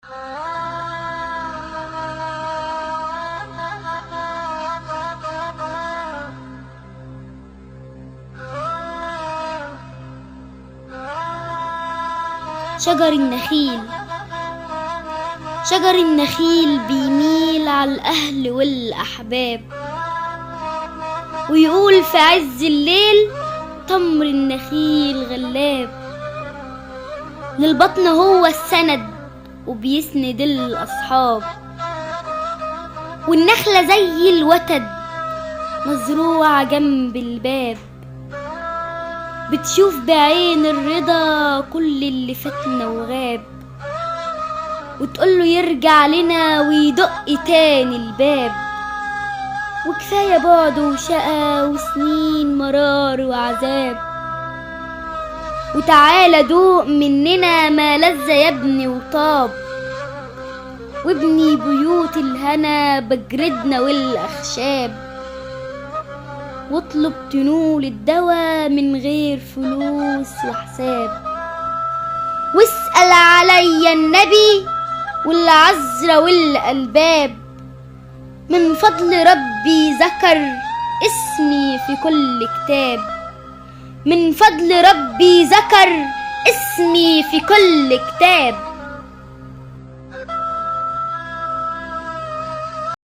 شجر النخيل. شجر النخيل بيميل على الأهل والأحباب، ويقول في عز الليل تمر النخيل غلاب. للبطن هو السند وبيسند الأصحاب، والنخلة زي الوتد مزروعة جنب الباب، بتشوف بعين الرضا كل اللي فاتنا وغاب، وتقوله يرجع لنا ويدق تاني الباب. وكفاية بعد وشقى وسنين مرار وعذاب، وتعالى دوق مننا ما لذ يا ابني وطاب، وابني بيوت الهنا بجردنا والأخشاب، واطلب تنول الدواء من غير فلوس وحساب. واسأل عليا النبي والعذرة والألباب، من فضل ربي ذكر اسمي في كل كتاب، من فضل ربي ذكر اسمي في كل كتاب.